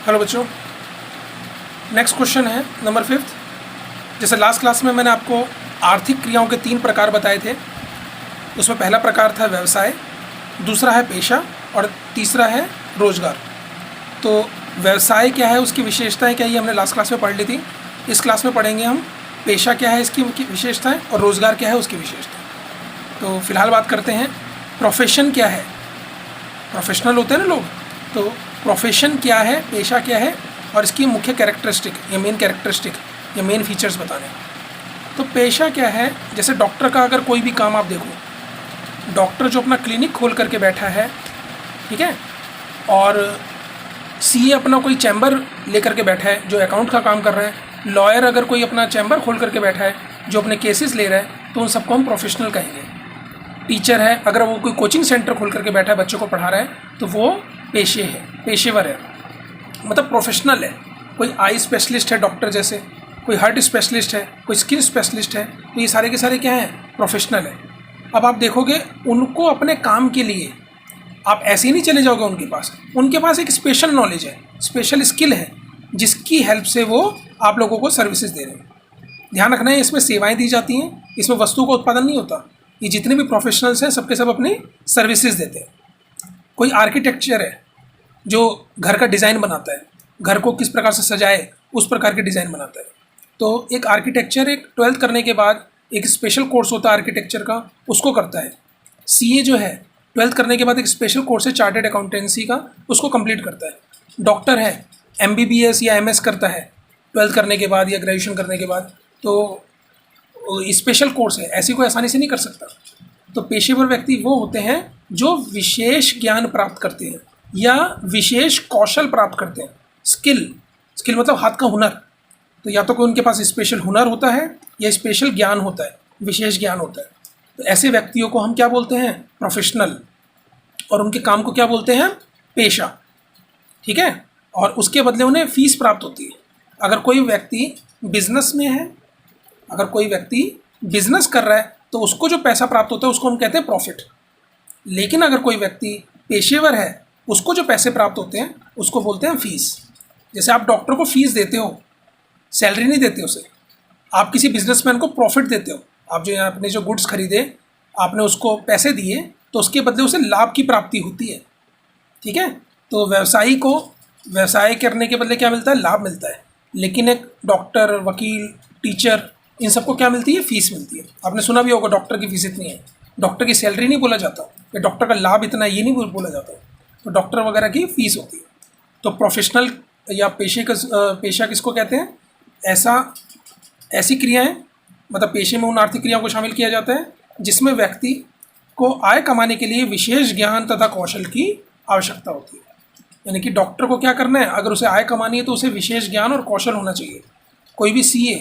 Hello बच्चों, next question है number 5। जैसे लास्ट क्लास में मैंने आपको आर्थिक क्रियाओं के 3 प्रकार बताए थे। उसमें पहला प्रकार था व्यवसाय, दूसरा है पेशा और तीसरा है रोजगार। तो व्यवसाय क्या है, उसकी विशेषताएं क्या है, ये हमने लास्ट क्लास में पढ़ ली थी। इस क्लास में पढ़ेंगे हम पेशा क्या है, इसकी विशेषताएं, और रोजगार क्या है, उसकी विशेषताएं। तो फिलहाल बात करते हैं प्रोफेशन क्या है। प्रोफेशनल होते हैं ना लोग, तो प्रोफेशन क्या है, पेशा क्या है, और इसकी मुख्य कैरेक्टरिस्टिक या मेन कैरेक्टरिस्टिक या मेन फीचर्स बताने। तो पेशा क्या है, जैसे डॉक्टर का अगर कोई भी काम आप देखो, डॉक्टर जो अपना क्लिनिक खोल करके बैठा है, ठीक है, और सीए अपना कोई चैम्बर लेकर के बैठा है जो अकाउंट का काम कर रहा है, लॉयर अगर कोई अपना चैम्बर खोल करके बैठा है जो अपने केसेस ले रहा है, तो उन सबको हम प्रोफेशनल कहेंगे। टीचर है, अगर वो कोई कोचिंग सेंटर खोल करके बैठा है, बच्चों को पढ़ा रहा है, तो वो पेशेवर है, मतलब प्रोफेशनल है। कोई आई स्पेशलिस्ट है डॉक्टर जैसे, कोई हार्ट स्पेशलिस्ट है, कोई स्किन स्पेशलिस्ट है, तो ये सारे के सारे क्या हैं, प्रोफेशनल है। अब आप देखोगे उनको अपने काम के लिए आप ऐसे ही नहीं चले जाओगे उनके पास एक स्पेशल नॉलेज है, स्पेशल स्किल है, जिसकी हेल्प से वो आप लोगों को सर्विसेज दे रहे हैं। ध्यान रखना है, इसमें सेवाएं दी जाती हैं, इसमें वस्तु का उत्पादन नहीं होता। ये जितने भी प्रोफेशनल्स हैं सबके सब अपनी सर्विसेज देते हैं। कोई आर्किटेक्चर है जो घर का डिज़ाइन बनाता है, घर को किस प्रकार से सजाए उस प्रकार के डिज़ाइन बनाता है। तो एक आर्किटेक्चर एक 12th करने के बाद एक स्पेशल कोर्स होता है आर्किटेक्चर का, उसको करता है। सीए जो है 12th करने के बाद एक स्पेशल कोर्स है चार्टर्ड अकाउंटेंसी का, उसको कंप्लीट करता है। डॉक्टर है एमबीबीएस या एमएस करता है 12th करने के बाद या ग्रेजुएशन करने के बाद, तो स्पेशल कोर्स है, ऐसी कोई आसानी से नहीं कर सकता। तो पेशेवर व्यक्ति वो होते हैं जो विशेष ज्ञान प्राप्त करते हैं या विशेष कौशल प्राप्त करते हैं। स्किल मतलब हाथ का हुनर। तो या तो कोई उनके पास स्पेशल हुनर होता है या स्पेशल ज्ञान होता है, विशेष ज्ञान होता है। तो ऐसे व्यक्तियों को हम क्या बोलते हैं, प्रोफेशनल, और उनके काम को क्या बोलते हैं, पेशा, ठीक है। और उसके बदले उन्हें फीस प्राप्त होती है। अगर कोई व्यक्ति बिजनेस में है, अगर कोई व्यक्ति बिजनेस कर रहा है, तो उसको जो पैसा प्राप्त होता है उसको हम कहते हैं प्रॉफिट। लेकिन अगर कोई व्यक्ति पेशेवर है, उसको जो पैसे प्राप्त होते हैं उसको बोलते हैं फीस। जैसे आप डॉक्टर को फीस देते हो, सैलरी नहीं देते उसे। आप किसी बिजनेसमैन को प्रॉफिट देते हो, आप जो आपने जो गुड्स खरीदे, आपने उसको पैसे दिए, तो उसके बदले उसे लाभ की प्राप्ति होती है, ठीक है। तो व्यवसायी को व्यवसाय करने के बदले क्या मिलता है, लाभ मिलता है। लेकिन एक डॉक्टर, वकील, टीचर, इन सबको क्या मिलती है, फीस मिलती है। आपने सुना भी होगा डॉक्टर की फीस इतनी है। डॉक्टर की सैलरी नहीं बोला जाता, या डॉक्टर का लाभ इतना, ये नहीं बोला जाता। तो डॉक्टर वगैरह की फीस होती है। तो प्रोफेशनल या पेशा किसको कहते हैं, ऐसी क्रियाएं, मतलब पेशे में उन आर्थिक क्रियाओं को शामिल किया जाता है जिसमें व्यक्ति को आय कमाने के लिए विशेष ज्ञान तथा कौशल की आवश्यकता होती है। यानी कि डॉक्टर को क्या करना है, अगर उसे आय कमानी है तो उसे विशेष ज्ञान और कौशल होना चाहिए। कोई भी सीए,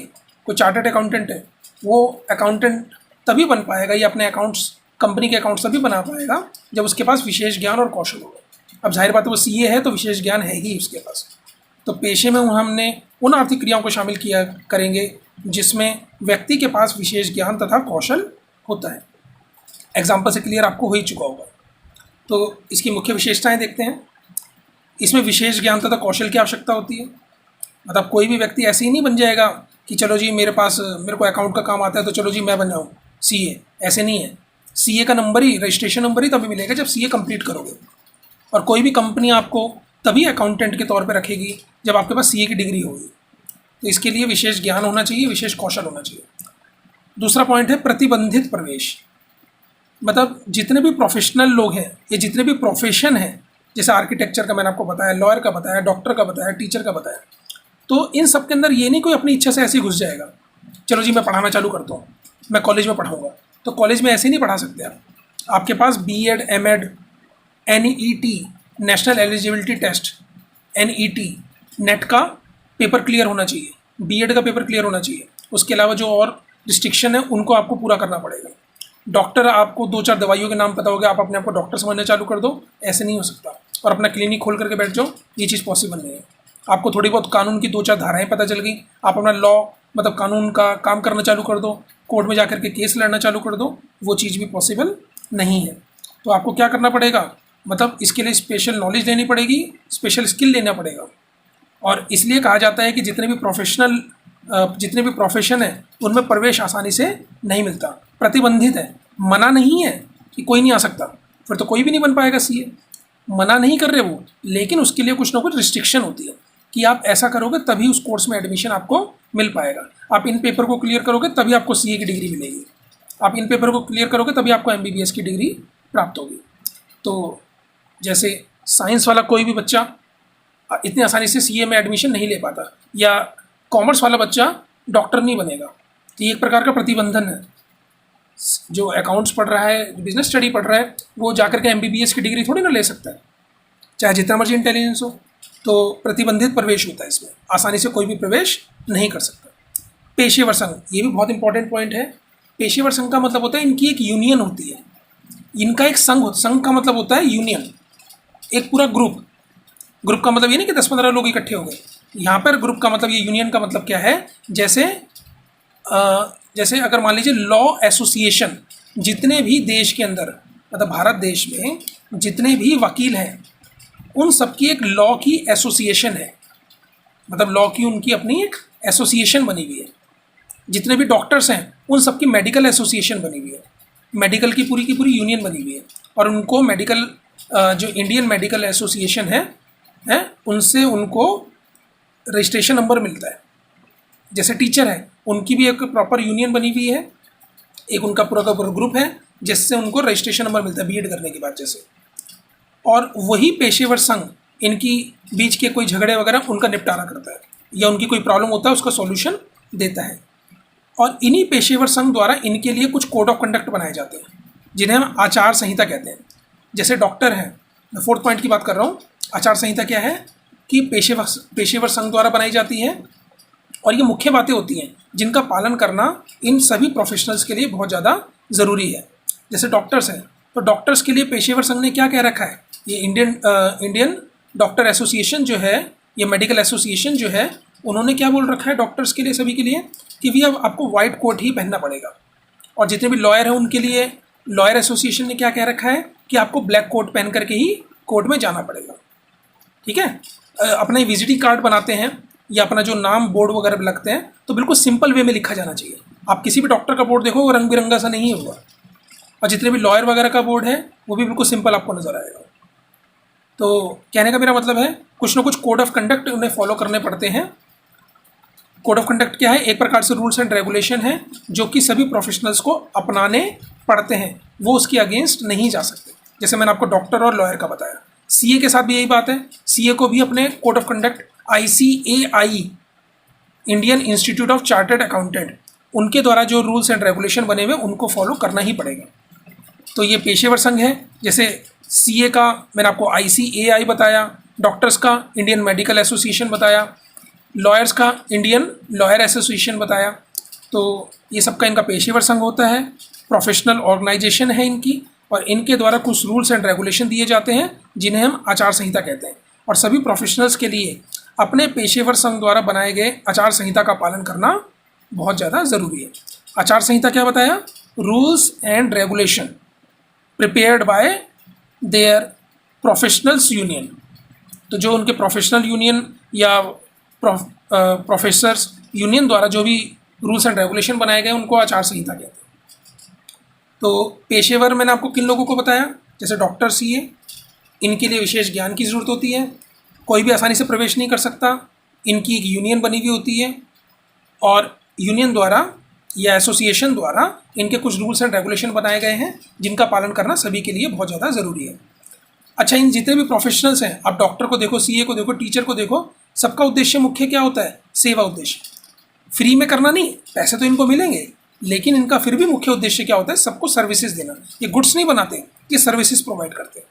कोई चार्टर्ड अकाउंटेंट है, वो अकाउंटेंट तभी बन पाएगा या अपने अकाउंट्स, कंपनी के अकाउंट्स तभी बना पाएगा जब उसके पास विशेष ज्ञान और कौशल होगा। अब जाहिर बात है वो सीए है तो विशेष ज्ञान है ही उसके पास। तो पेशे में हमने उन आर्थिक क्रियाओं को शामिल किया करेंगे जिसमें व्यक्ति के पास विशेष ज्ञान तथा कौशल होता है। एग्जाम्पल से क्लियर आपको हो ही चुका होगा। तो इसकी मुख्य विशेषताएं देखते हैं। इसमें विशेष ज्ञान तथा कौशल की आवश्यकता होती है। मतलब कोई भी व्यक्ति ऐसे ही नहीं बन जाएगा कि चलो जी मेरे को अकाउंट का काम आता है तो चलो जी मैं बन जाऊँ सीए, ऐसे नहीं है। सीए का नंबर ही, रजिस्ट्रेशन नंबर ही तभी मिलेगा जब सीए कंप्लीट करोगे। और कोई भी कंपनी आपको तभी अकाउंटेंट के तौर पे रखेगी जब आपके पास सीए की डिग्री होगी। तो इसके लिए विशेष ज्ञान होना चाहिए, विशेष कौशल होना चाहिए। दूसरा पॉइंट है प्रतिबंधित प्रवेश। मतलब जितने भी प्रोफेशनल लोग हैं, ये जितने भी प्रोफेशन हैं, जैसे आर्किटेक्चर का मैंने आपको बताया, लॉयर का बताया, डॉक्टर का बताया, टीचर का बताया, तो इन सब के अंदर ये नहीं कोई अपनी इच्छा से ऐसे ही घुस जाएगा, चलो जी मैं पढ़ाना चालू करता हूँ, मैं कॉलेज में पढ़ाऊँगा। तो कॉलेज में ऐसे नहीं पढ़ा सकते आप। आपके पास B Ed, M Ed, NET, national eligibility test, NET, NET का पेपर क्लियर होना चाहिए, बीएड का पेपर क्लियर होना चाहिए। उसके अलावा जो और रिस्ट्रिक्शन है उनको आपको पूरा करना पड़ेगा। डॉक्टर, आपको 2-4 दवाइयों के नाम पता होगा, आप अपने आप को डॉक्टर समझना चालू कर दो, ऐसे नहीं हो सकता। और अपना क्लिनिक खोल करके बैठ जाओ, ये चीज़ पॉसिबल नहीं है। आपको थोड़ी बहुत कानून की 2-4 धाराएं पता चल गई, आप अपना लॉ मतलब कानून का काम करना चालू कर दो, कोर्ट में जाकर के केस लड़ना चालू कर दो, वो चीज़ भी पॉसिबल नहीं है। तो आपको क्या करना पड़ेगा, मतलब इसके लिए स्पेशल नॉलेज लेनी पड़ेगी, स्पेशल स्किल लेना पड़ेगा। और इसलिए कहा जाता है कि जितने भी प्रोफेशन है उनमें प्रवेश आसानी से नहीं मिलता, प्रतिबंधित है। मना नहीं है कि कोई नहीं आ सकता, फिर तो कोई भी नहीं बन पाएगा सीए, मना नहीं कर रहे वो, लेकिन उसके लिए कुछ ना कुछ रिस्ट्रिक्शन होती है कि आप ऐसा करोगे तभी उस कोर्स में एडमिशन आपको मिल पाएगा। आप इन पेपर को क्लियर करोगे तभी आपको सीए की डिग्री मिलेगी, आप इन पेपर को क्लियर करोगे तभी आपको एमबीबीएस की डिग्री प्राप्त होगी। तो जैसे साइंस वाला कोई भी बच्चा इतनी आसानी से सीए में एडमिशन नहीं ले पाता, या कॉमर्स वाला बच्चा डॉक्टर नहीं बनेगा, तो ये एक प्रकार का प्रतिबंधन है। जो अकाउंट्स पढ़ रहा है, बिजनेस स्टडी पढ़ रहा है, वो जाकर के एमबीबीएस की डिग्री थोड़ी ना ले सकता है, चाहे जितना मर्जी इंटेलिजेंस हो। तो प्रतिबंधित प्रवेश होता है इसमें, आसानी से कोई भी प्रवेश नहीं कर सकता। पेशेवर संघ, ये भी बहुत इंपॉर्टेंट पॉइंट है। पेशेवर संघ का मतलब होता है इनकी एक यूनियन होती है, इनका एक संघ का मतलब होता है यूनियन, एक पूरा ग्रुप का मतलब ये नहीं कि 10-15 लोग इकट्ठे हो गए। यहाँ पर ग्रुप का मतलब, ये यूनियन का मतलब क्या है, जैसे अगर मान लीजिए लॉ एसोसिएशन, जितने भी देश के अंदर, मतलब भारत देश में जितने भी वकील हैं उन सबकी एक लॉ की एसोसिएशन है, मतलब लॉ की उनकी अपनी एक एसोसिएशन बनी हुई है। जितने भी डॉक्टर्स हैं उन सबकी मेडिकल एसोसिएशन बनी हुई है, मेडिकल की पूरी यूनियन बनी हुई है, और उनको मेडिकल जो इंडियन मेडिकल एसोसिएशन है उनसे उनको रजिस्ट्रेशन नंबर मिलता है। जैसे टीचर है, उनकी भी एक प्रॉपर यूनियन बनी हुई है, एक उनका पूरा का पूरा ग्रुप है जिससे उनको रजिस्ट्रेशन नंबर मिलता है बीएड करने के बाद जैसे। और वही पेशेवर संघ इनकी बीच के कोई झगड़े वगैरह उनका निपटारा करता है, या उनकी कोई प्रॉब्लम होता है उसका सॉल्यूशन देता है। और इन्हीं पेशेवर संघ द्वारा इनके लिए कुछ कोड ऑफ कंडक्ट बनाए जाते हैं, जिन्हें हम आचार संहिता कहते हैं। जैसे डॉक्टर हैं, मैं 4th पॉइंट की बात कर रहा हूँ। आचार संहिता क्या है कि पेशेवर संघ द्वारा बनाई जाती है, और ये मुख्य बातें होती हैं जिनका पालन करना इन सभी प्रोफेशनल्स के लिए बहुत ज़्यादा ज़रूरी है। जैसे डॉक्टर्स हैं, तो डॉक्टर्स के लिए पेशेवर संघ ने क्या कह रखा है, ये इंडियन डॉक्टर एसोसिएशन जो है, ये मेडिकल एसोसिएशन जो है, उन्होंने क्या बोल रखा है डॉक्टर्स के लिए, सभी के लिए, कि भैया आपको वाइट कोट ही पहनना पड़ेगा। और जितने भी लॉयर हैं उनके लिए लॉयर एसोसिएशन ने क्या कह रखा है कि आपको ब्लैक कोट पहन करके ही कोर्ट में जाना पड़ेगा। ठीक है, अपना विजिटिंग कार्ड बनाते हैं या अपना जो नाम बोर्ड वगैरह पे लगते हैं तो बिल्कुल सिंपल वे में लिखा जाना चाहिए। आप किसी भी डॉक्टर का बोर्ड देखो वो रंग बिरंगा सा नहीं होगा, और जितने भी लॉयर वगैरह का बोर्ड है वो भी बिल्कुल सिंपल आपको नज़र आएगा। तो कहने का मेरा मतलब है कुछ ना कुछ कोड ऑफ कंडक्ट उन्हें फॉलो करने पड़ते हैं। कोड ऑफ कंडक्ट क्या है, एक प्रकार से रूल्स एंड रेगुलेशन है जो कि सभी प्रोफेशनल्स को अपनाने पड़ते हैं, वो उसके अगेंस्ट नहीं जा सकते। जैसे मैंने आपको डॉक्टर और लॉयर का बताया, सीए के साथ भी यही बात है। सीए को भी अपने code of conduct ICAI, Indian institute of chartered accountant, उनके द्वारा जो रूल्स एंड रेगुलेशन बने हुए उनको फॉलो करना ही पड़ेगा। तो ये पेशेवर संघ है। जैसे सीए का मैंने आपको ICAI बताया, डॉक्टर्स का इंडियन मेडिकल एसोसिएशन बताया, लॉयर्स का इंडियन लॉयर एसोसिएशन बताया। तो ये सबका इनका पेशेवर संघ होता है, प्रोफेशनल ऑर्गेनाइजेशन है इनकी, और इनके द्वारा कुछ रूल्स एंड रेगुलेशन दिए जाते हैं जिन्हें हम आचार संहिता कहते हैं। और सभी प्रोफेशनल्स के लिए अपने पेशेवर संघ द्वारा बनाए गए आचार संहिता का पालन करना बहुत ज़्यादा ज़रूरी है। आचार संहिता क्या बताया, rules and regulation prepared by there professionals union. तो जो उनके प्रोफेशनल यूनियन या प्रोफेसर्स यूनियन द्वारा जो भी रूल्स एंड रेगुलेशन बनाए गए उनको आचार संहिता कहते हैं। तो पेशेवर मैंने आपको किन लोगों को बताया, जैसे डॉक्टर, सीए, इनके लिए विशेष ज्ञान की ज़रूरत होती है, कोई भी आसानी से प्रवेश नहीं कर सकता, इनकी एक यूनियन बनी हुई होती है, और यूनियन द्वारा या एसोसिएशन द्वारा इनके कुछ रूल्स एंड रेगुलेशन बनाए गए हैं जिनका पालन करना सभी के लिए बहुत ज़्यादा ज़रूरी है। अच्छा, इन जितने भी प्रोफेशनल्स हैं, आप डॉक्टर को देखो, सीए को देखो, टीचर को देखो, सबका उद्देश्य मुख्य क्या होता है, सेवा उद्देश्य। फ्री में करना नहीं, पैसे तो इनको मिलेंगे, लेकिन इनका फिर भी मुख्य उद्देश्य क्या होता है, सबको सर्विसेज देना। ये गुड्स नहीं बनाते, ये सर्विसेज प्रोवाइड करते हैं।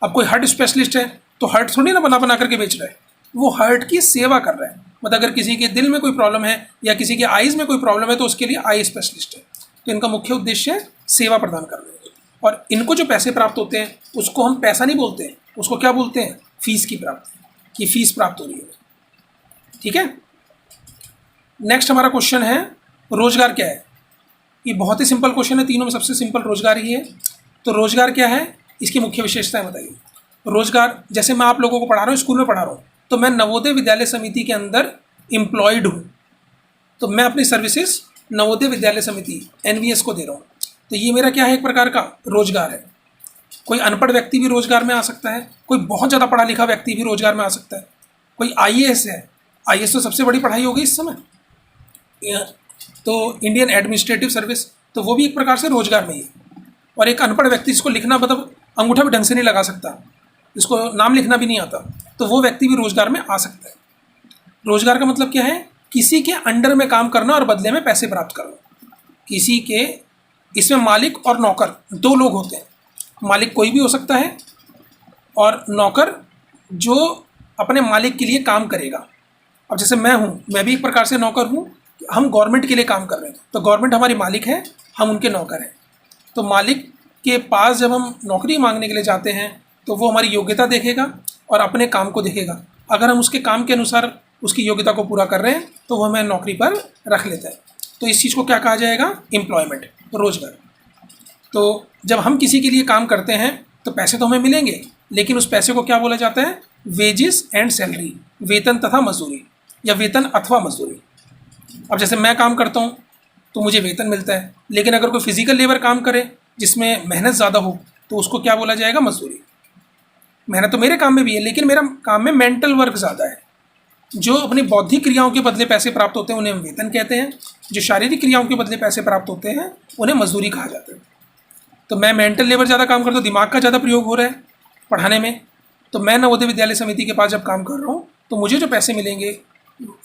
अब कोई हार्ट स्पेशलिस्ट है तो हार्ट थोड़ी ना बना करके बेच रहा है, वो हार्ट की सेवा कर रहा है। मतलब अगर किसी के दिल में कोई प्रॉब्लम है या किसी के आइज़ में कोई प्रॉब्लम है तो उसके लिए आई स्पेशलिस्ट है। तो इनका मुख्य उद्देश्य सेवा प्रदान करना है। और इनको जो पैसे प्राप्त होते हैं उसको हम पैसा नहीं बोलते हैं, उसको क्या बोलते हैं, फीस की प्राप्ति, कि फीस प्राप्त हो रही है। ठीक है, नेक्स्ट हमारा क्वेश्चन है रोजगार क्या है। ये बहुत ही सिंपल क्वेश्चन है, तीनों में सबसे सिंपल रोजगार ही है। तो रोजगार क्या है, इसकी मुख्य विशेषताएं बताइए। रोजगार, जैसे मैं आप लोगों को पढ़ा रहा हूँ, स्कूल में पढ़ा रहा हूँ, तो मैं नवोदय विद्यालय समिति के अंदर एम्प्लॉयड हूँ, तो मैं अपनी सर्विसेज नवोदय विद्यालय समिति NVS को दे रहा हूँ। तो ये मेरा क्या है, एक प्रकार का रोजगार है। कोई अनपढ़ व्यक्ति भी रोजगार में आ सकता है, कोई बहुत ज़्यादा पढ़ा लिखा व्यक्ति भी रोजगार में आ सकता है। कोई IAS है, IAS तो सबसे बड़ी पढ़ाई होगी इस समय, तो इंडियन एडमिनिस्ट्रेटिव सर्विस, तो वो भी एक प्रकार से रोजगार में ही है। और एक अनपढ़ व्यक्ति जिसको लिखना मतलब अंगूठा भी ढंग से नहीं लगा सकता, जिसको नाम लिखना भी नहीं आता, तो वो व्यक्ति भी रोजगार में आ सकता है। रोजगार का मतलब क्या है, किसी के अंडर में काम करना और बदले में पैसे प्राप्त करना। किसी के, इसमें मालिक और नौकर दो लोग होते हैं। मालिक कोई भी हो सकता है और नौकर जो अपने मालिक के लिए काम करेगा। अब जैसे मैं हूँ, मैं भी एक प्रकार से नौकर हूँ, हम गवर्नमेंट के लिए काम कर रहे हैं, तो गवर्नमेंट हमारी मालिक है, हम उनके नौकर हैं। तो मालिक के पास जब हम नौकरी मांगने के लिए जाते हैं तो वो हमारी योग्यता देखेगा और अपने काम को देखेगा। अगर हम उसके काम के अनुसार उसकी योग्यता को पूरा कर रहे हैं तो वो हमें नौकरी पर रख लेता है। तो इस चीज़ को क्या कहा जाएगा, एम्प्लॉयमेंट, रोजगार। तो जब हम किसी के लिए काम करते हैं तो पैसे तो हमें मिलेंगे, लेकिन उस पैसे को क्या बोला जाता है, वेजेस एंड सैलरी, वेतन तथा मजदूरी या वेतन अथवा मजदूरी। अब जैसे मैं काम करता हूँ तो मुझे वेतन मिलता है, लेकिन अगर कोई फिजिकल लेबर काम करे जिसमें मेहनत ज़्यादा हो तो उसको क्या बोला जाएगा, मजदूरी। मेहनत तो मेरे काम में भी है, लेकिन मेरा काम में मेंटल वर्क ज़्यादा है। जो अपनी बौद्धिक क्रियाओं के बदले पैसे प्राप्त होते हैं उन्हें हम वेतन कहते हैं, जो शारीरिक क्रियाओं के बदले पैसे प्राप्त होते हैं उन्हें मजदूरी कहा जाता है। तो मैं मेंटल लेबर ज़्यादा काम करता हूँ, दिमाग का ज़्यादा प्रयोग हो रहा है पढ़ाने में, तो मैं नवोदय विद्यालय समिति के पास जब काम कर रहा हूँ तो मुझे जो पैसे मिलेंगे,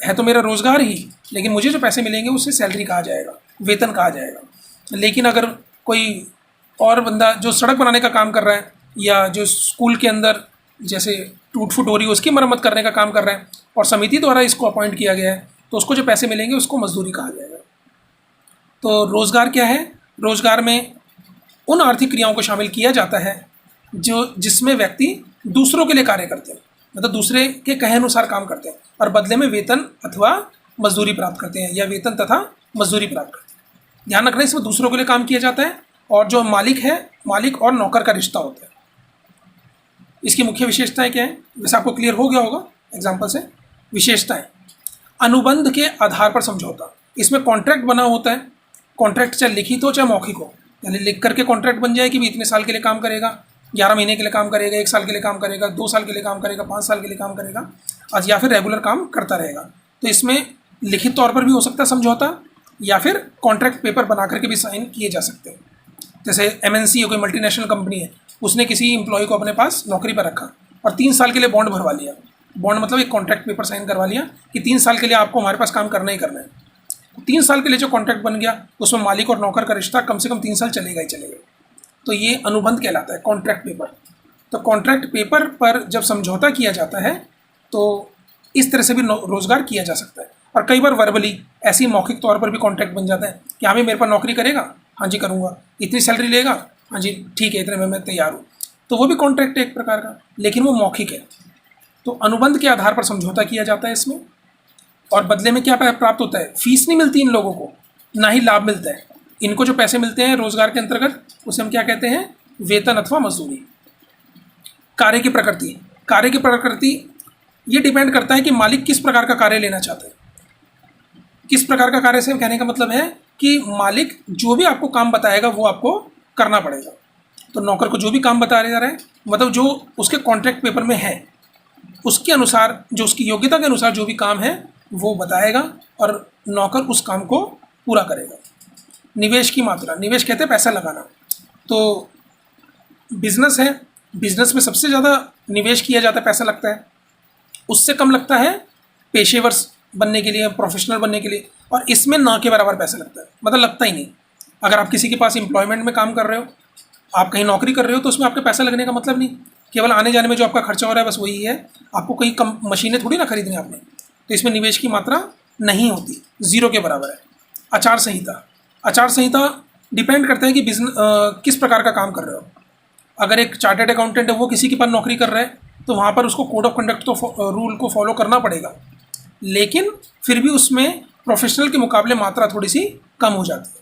है तो मेरा रोजगार ही, लेकिन मुझे जो पैसे मिलेंगे उससे सैलरी कहा जाएगा, वेतन कहा जाएगा। लेकिन अगर कोई और बंदा जो सड़क बनाने का काम कर रहा है या जो स्कूल के अंदर जैसे टूट फूट हो रही है उसकी मरम्मत करने का काम कर रहा है और समिति द्वारा इसको अपॉइंट किया गया है, तो उसको जो पैसे मिलेंगे उसको मजदूरी कहा जाएगा। तो रोज़गार क्या है, रोज़गार में उन आर्थिक क्रियाओं को शामिल किया जाता है जिसमें व्यक्ति दूसरों के लिए कार्य करते हैं, मतलब दूसरे के कहे अनुसार काम करते हैं और बदले में वेतन अथवा मजदूरी प्राप्त करते हैं या वेतन तथा मजदूरी प्राप्त करते हैं। ध्यान रखना, इसमें दूसरों के लिए काम किया जाता है और जो मालिक है, मालिक और नौकर का रिश्ता होता है। इसकी मुख्य विशेषताएं क्या है, वैसे आपको क्लियर हो गया होगा एग्जाम्पल से। विशेषताएं, अनुबंध के आधार पर समझौता, इसमें कॉन्ट्रैक्ट बना होता है। कॉन्ट्रैक्ट चाहे लिखित हो चाहे मौखिक हो, यानी लिख करके कॉन्ट्रैक्ट बन जाए कि भी इतने साल के लिए काम करेगा, 11 महीने के लिए काम करेगा, 1 साल के लिए काम करेगा, 2 साल के लिए काम करेगा, 5 साल के लिए काम करेगा, आज या फिर रेगुलर काम करता रहेगा। तो इसमें लिखित तौर पर भी हो सकता है समझौता, या फिर कॉन्ट्रैक्ट पेपर बना करके भी साइन किए जा सकते हैं। जैसे MNC हो, कोई मल्टीनेशनल कंपनी है, उसने किसी एम्प्लॉय को अपने पास नौकरी पर रखा और 3 साल के लिए बॉन्ड भरवा लिया। बॉन्ड मतलब एक कॉन्ट्रैक्ट पेपर साइन करवा लिया कि 3 साल के लिए आपको हमारे पास काम करना ही करना है। तो 3 साल के लिए जो कॉन्ट्रैक्ट बन गया उसमें मालिक और नौकर का रिश्ता कम से कम 3 साल चलेगा ही चलेगा। तो ये अनुबंध कहलाता है, कॉन्ट्रैक्ट पेपर। तो कॉन्ट्रैक्ट पेपर पर जब समझौता किया जाता है तो इस तरह से भी रोजगार किया जा सकता है। और कई बार वर्बली, ऐसी मौखिक तौर पर भी कॉन्ट्रैक्ट बन जाता है कि हाँ भाई मेरे पर नौकरी करेगा, हाँ जी करूँगा, इतनी सैलरी लेगा, हाँ जी ठीक है, इतने में मैं तैयार हूँ। तो वो भी कॉन्ट्रैक्ट है एक प्रकार का, लेकिन वो मौखिक है। तो अनुबंध के आधार पर समझौता किया जाता है इसमें, और बदले में क्या प्राप्त होता है, फीस नहीं मिलती इन लोगों को, ना ही लाभ मिलता है। इनको जो पैसे मिलते हैं रोजगार के अंतर्गत उसे हम क्या कहते हैं, वेतन अथवा मजदूरी। कार्य की प्रकृति, कार्य की प्रकृति ये डिपेंड करता है कि मालिक किस प्रकार का कार्य लेना चाहता है। किस प्रकार का कार्य से कहने का मतलब है कि मालिक जो भी आपको काम बताएगा वो आपको करना पड़ेगा। तो नौकर को जो भी काम बताया जा रहा है, मतलब जो उसके कॉन्ट्रैक्ट पेपर में है उसके अनुसार, जो उसकी योग्यता के अनुसार जो भी काम है वो बताएगा और नौकर उस काम को पूरा करेगा। निवेश की मात्रा, निवेश कहते हैं पैसा लगाना। तो बिजनेस है, बिजनेस में सबसे ज़्यादा निवेश किया जाता है, पैसा लगता है। उससे कम लगता है पेशेवर बनने के लिए, प्रोफेशनल बनने के लिए, और इसमें ना के बराबर पैसा लगता है, मतलब लगता ही नहीं। अगर आप किसी के पास एम्प्लॉयमेंट में काम कर रहे हो, आप कहीं नौकरी कर रहे हो, तो उसमें आपके पैसा लगने का मतलब नहीं, केवल आने जाने में जो आपका खर्चा हो रहा है बस वही है। आपको कहीं कम मशीनें थोड़ी ना खरीदनी आपने, तो इसमें निवेश की मात्रा नहीं होती, ज़ीरो के बराबर है। आचार संहिता, आचार संहिता डिपेंड करता है कि किस प्रकार का काम कर रहे हो। अगर एक चार्टर्ड अकाउंटेंट है, वो किसी के पास नौकरी कर रहा है, तो वहाँ पर उसको कोड ऑफ कंडक्ट तो रूल को फॉलो करना पड़ेगा, लेकिन फिर भी उसमें प्रोफेशनल के मुकाबले मात्रा थोड़ी सी कम हो जाती है।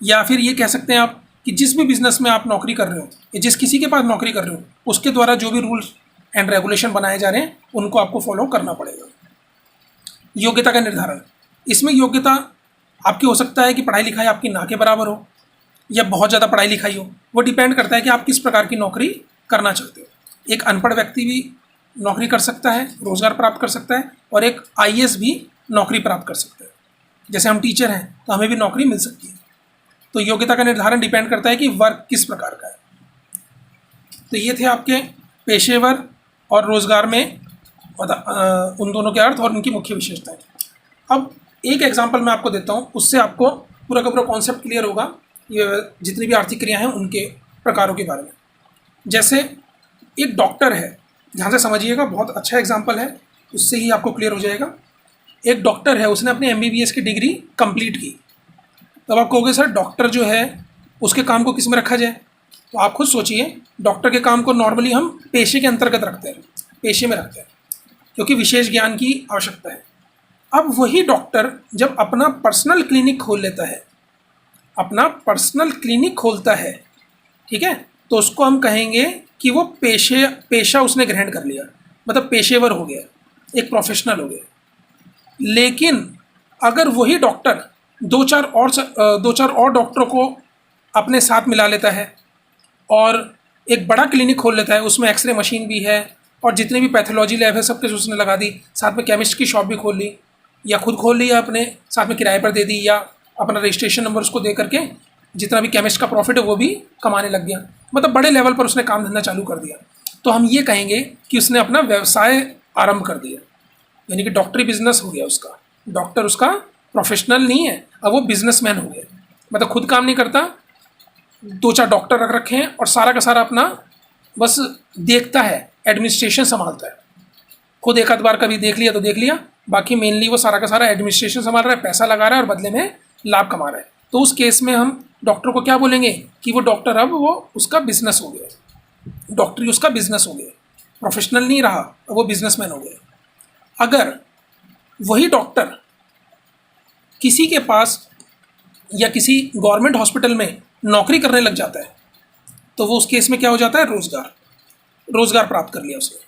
या फिर ये कह सकते हैं आप कि जिस भी बिज़नेस में आप नौकरी कर रहे हो या जिस किसी के पास नौकरी कर रहे हो, उसके द्वारा जो भी रूल्स एंड रेगुलेशन बनाए जा रहे हैं उनको आपको फॉलो करना पड़ेगा। योग्यता का निर्धारण, इसमें योग्यता आपकी हो सकता है कि पढ़ाई लिखाई आपकी ना के बराबर हो या बहुत ज़्यादा पढ़ाई लिखाई हो, वो डिपेंड करता है कि आप किस प्रकार की नौकरी करना चाहते हो। एक अनपढ़ व्यक्ति भी नौकरी कर सकता है, रोज़गार प्राप्त कर सकता है, और एक आईएएस भी नौकरी प्राप्त कर सकता है। जैसे हम टीचर हैं तो हमें भी नौकरी मिल सकती है। तो योग्यता का निर्धारण डिपेंड करता है कि वर्क किस प्रकार का है। तो ये थे आपके पेशेवर और रोज़गार में उन दोनों के अर्थ और उनकी मुख्य विशेषताएं। अब एक एग्जांपल मैं आपको देता हूँ, उससे आपको पूरा का पूरा कॉन्सेप्ट क्लियर होगा ये जितनी भी आर्थिक क्रिया हैं उनके प्रकारों के बारे में। जैसे एक डॉक्टर है, ध्यान से समझिएगा, बहुत अच्छा एग्जांपल है, उससे ही आपको क्लियर हो जाएगा। एक डॉक्टर है, उसने अपनी एमबीबीएस की डिग्री कंप्लीट की। तब आप कहोगे सर डॉक्टर जो है उसके काम को किस में रखा जाए? तो आप खुद सोचिए, डॉक्टर के काम को नॉर्मली हम पेशे के अंतर्गत रखते हैं, पेशे में रखते हैं, क्योंकि विशेष ज्ञान की आवश्यकता है। अब वही डॉक्टर जब अपना पर्सनल क्लिनिक खोल लेता है, अपना पर्सनल क्लिनिक खोलता है, ठीक है, तो उसको हम कहेंगे कि वो पेशा उसने ग्रहण कर लिया, मतलब पेशेवर हो गया, एक प्रोफेशनल हो गया। लेकिन अगर वही डॉक्टर दो चार और डॉक्टरों को अपने साथ मिला लेता है और एक बड़ा क्लिनिक खोल लेता है, उसमें एक्सरे मशीन भी है और जितने भी पैथोलॉजी लैब है सबके उसने लगा दी, साथ में केमिस्ट की शॉप भी खोल ली, या खुद खोल ली, या अपने साथ में किराए पर दे दी, या अपना रजिस्ट्रेशन नंबर उसको दे करके जितना भी केमिस्ट का प्रॉफिट है वो भी कमाने लग गया, मतलब बड़े लेवल पर उसने काम धंधा चालू कर दिया। तो हम ये कहेंगे कि उसने अपना व्यवसाय आरंभ कर दिया, यानी कि डॉक्टरी बिजनेस हो गया उसका। डॉक्टर उसका प्रोफेशनल नहीं है, अब वो बिजनेसमैन हो गया, मतलब खुद काम नहीं करता, दो चार डॉक्टर रख रखे हैं और सारा का सारा अपना बस देखता है, एडमिनिस्ट्रेशन संभालता है। खुद एक आध बार कभी देख लिया तो देख लिया, बाकी मेनली वो सारा का सारा एडमिनिस्ट्रेशन संभाल रहा है, पैसा लगा रहा है और बदले में लाभ कमा रहा है। तो उस केस में हम डॉक्टर को क्या बोलेंगे कि वो डॉक्टर अब वो उसका बिजनेस हो गया, डॉक्टरी उसका बिजनेस हो गया, प्रोफेशनल नहीं रहा, वो बिजनेसमैन हो गया। अगर वही डॉक्टर किसी के पास या किसी गवर्नमेंट हॉस्पिटल में नौकरी करने लग जाता है, तो वो उस केस में क्या हो जाता है, रोज़गार प्राप्त कर लिया उसने।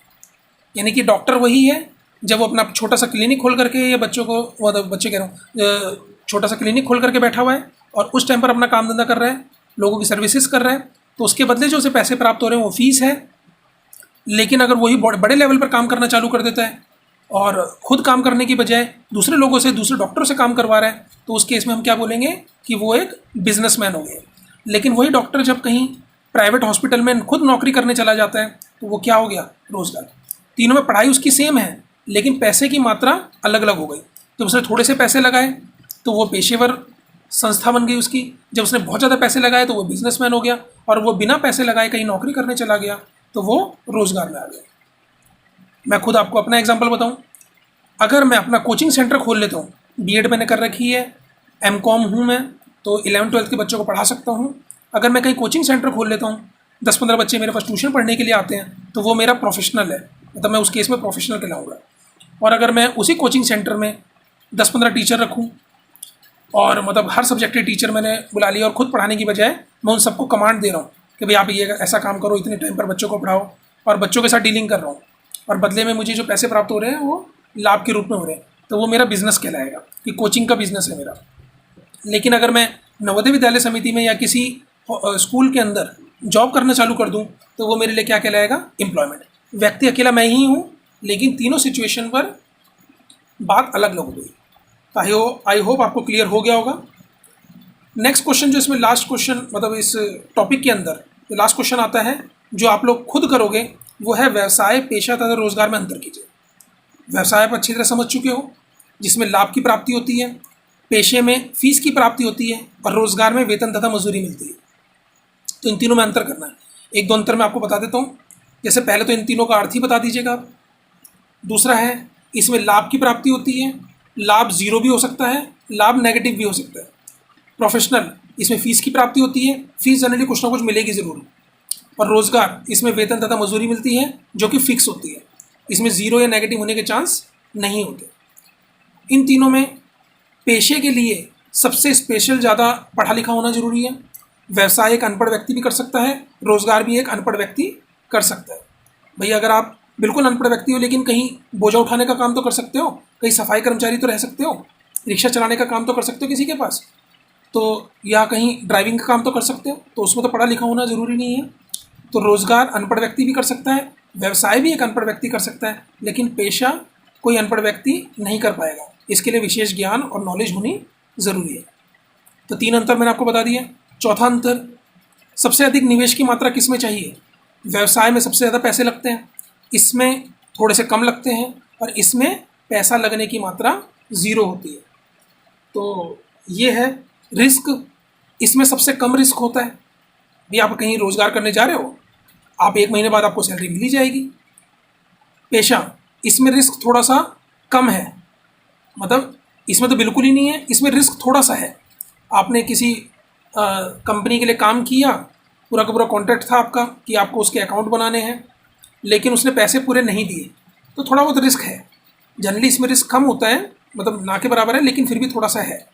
यानी कि डॉक्टर वही है जब वो अपना छोटा सा क्लिनिक खोल करके, या बच्चे कह रहा हूँ, छोटा सा क्लिनिक खोल करके बैठा हुआ है और उस टाइम पर अपना काम धंधा कर रहा है, लोगों की सर्विसेज कर रहा है, तो उसके बदले जो उसे पैसे प्राप्त हो रहे हैं वो फीस है। लेकिन अगर वही बड़े लेवल पर काम करना चालू कर देता है और खुद काम करने की बजाय दूसरे लोगों से, दूसरे डॉक्टरों से काम करवा रहा है, तो उस केस में हम क्या बोलेंगे कि वो एक बिजनेसमैन हो गया। लेकिन वही डॉक्टर जब कहीं प्राइवेट हॉस्पिटल में खुद नौकरी करने चला जाता है, तो वो क्या हो गया, रोज़गार। तीनों में पढ़ाई उसकी सेम है, लेकिन पैसे की मात्रा अलग अलग हो गई। जब उसने थोड़े से पैसे लगाए तो वो पेशेवर संस्था बन गई उसकी, जब उसने बहुत ज़्यादा पैसे लगाए तो वो बिजनेसमैन हो गया, और वो बिना पैसे लगाए कहीं नौकरी करने चला गया तो वो रोज़गार में आ गया। मैं खुद आपको अपना एग्जांपल बताऊं, अगर मैं अपना कोचिंग सेंटर खोल लेता हूं, बीएड मैंने कर रखी है, एमकॉम हूं मैं, तो 11-12 के बच्चों को पढ़ा सकता हूं। अगर मैं कहीं कोचिंग सेंटर खोल लेता हूं, 10-15 बच्चे मेरे पास ट्यूशन पढ़ने के लिए आते हैं, तो वो मेरा प्रोफेशनल है, मतलब मैं उस केस में प्रोफेशनल कहलाऊँगा। और अगर मैं उसी कोचिंग सेंटर में 10-15 टीचर रखूँ और मतलब हर सब्जेक्ट के टीचर मैंने बुला लिया और खुद पढ़ाने की बजाय मैं उन सबको कमांड दे रहा हूँ कि भाई आप ये ऐसा काम करो, इतने टाइम पर बच्चों को पढ़ाओ, और बच्चों के साथ डीलिंग कर रहा हूँ, और बदले में मुझे जो पैसे प्राप्त हो रहे हैं वो लाभ के रूप में हो रहे हैं, तो वो मेरा बिजनेस कहलाएगा कि कोचिंग का बिजनेस है मेरा। लेकिन अगर मैं नवोदय विद्यालय समिति में या किसी स्कूल के अंदर जॉब करना चालू कर दूँ, तो वो मेरे लिए क्या कहलाएगा, एम्प्लॉयमेंट। व्यक्ति अकेला मैं ही हूँ, लेकिन तीनों सिचुएशन पर बात अलग अलग हो गई। तो आई होप आपको क्लियर हो गया होगा। नेक्स्ट क्वेश्चन जो इसमें लास्ट क्वेश्चन, मतलब इस टॉपिक के अंदर जो लास्ट क्वेश्चन आता है, जो आप लोग खुद करोगे, वो है व्यवसाय, पेशा तथा रोजगार में अंतर कीजिए। व्यवसाय आप अच्छी तरह समझ चुके हो, जिसमें लाभ की प्राप्ति होती है, पेशे में फीस की प्राप्ति होती है, और रोजगार में वेतन तथा मजदूरी मिलती है। तो इन तीनों में अंतर करना है। एक दो अंतर मैं आपको बता देता हूँ। जैसे पहले तो इन तीनों का अर्थ ही बता दीजिएगा आप। दूसरा है, इसमें लाभ की प्राप्ति होती है, लाभ जीरो भी हो सकता है, लाभ नेगेटिव भी हो सकता है। प्रोफेशनल, इसमें फीस की प्राप्ति होती है, फीस जनरली कुछ ना कुछ मिलेगी ज़रूर। और रोजगार, इसमें वेतन तथा मजदूरी मिलती है जो कि फिक्स होती है, इसमें जीरो या नेगेटिव होने के चांस नहीं होते। इन तीनों में पेशे के लिए सबसे स्पेशल ज़्यादा पढ़ा लिखा होना जरूरी है। व्यवसाय एक अनपढ़ व्यक्ति भी कर सकता है, रोजगार भी एक अनपढ़ व्यक्ति कर सकता है। भैया अगर आप बिल्कुल अनपढ़ व्यक्ति हो लेकिन कहीं बोझा उठाने का काम तो कर सकते हो, कहीं सफाई कर्मचारी तो रह सकते हो, रिक्शा चलाने का काम तो कर सकते हो किसी के पास, तो या कहीं ड्राइविंग का काम तो कर सकते हो, तो उसमें तो पढ़ा लिखा होना ज़रूरी नहीं है। तो रोज़गार अनपढ़ व्यक्ति भी कर सकता है, व्यवसाय भी एक अनपढ़ व्यक्ति कर सकता है, लेकिन पेशा कोई अनपढ़ व्यक्ति नहीं कर पाएगा। इसके लिए विशेष ज्ञान और नॉलेज होनी ज़रूरी है। तो 3 अंतर मैंने आपको बता दिए। चौथा अंतर, सबसे अधिक निवेश की मात्रा किस में चाहिए? व्यवसाय में सबसे ज़्यादा पैसे लगते हैं, इसमें थोड़े से कम लगते हैं, और इसमें पैसा लगने की मात्रा ज़ीरो होती है। तो ये है रिस्क, इसमें सबसे कम रिस्क होता है। भी आप कहीं रोज़गार करने जा रहे हो, आप 1 महीने बाद आपको सैलरी मिल ही जाएगी। पेशा, इसमें रिस्क थोड़ा सा कम है, मतलब इसमें तो बिल्कुल ही नहीं है, इसमें रिस्क थोड़ा सा है। आपने किसी कंपनी के लिए काम किया, पूरा का पूरा कॉन्ट्रैक्ट था आपका कि आपको उसके अकाउंट बनाने हैं, लेकिन उसने पैसे पूरे नहीं दिए, तो थोड़ा बहुत रिस्क है। जनरली इसमें रिस्क कम होता है, मतलब ना के बराबर है, लेकिन फिर भी थोड़ा सा है।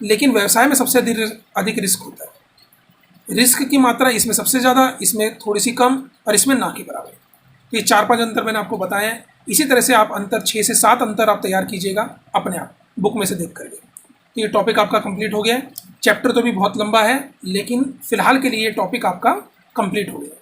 लेकिन व्यवसाय में सबसे अधिक रिस्क होता है। रिस्क की मात्रा इसमें सबसे ज़्यादा, इसमें थोड़ी सी कम, और इसमें ना के बराबर। तो ये 4-5 अंतर मैंने आपको बताए हैं। इसी तरह से आप अंतर 6 से 7 अंतर आप तैयार कीजिएगा अपने आप बुक में से देख करके। तो ये टॉपिक आपका कंप्लीट हो गया है। चैप्टर तो भी बहुत लंबा है, लेकिन फ़िलहाल के लिए ये टॉपिक आपका कंप्लीट हो गया।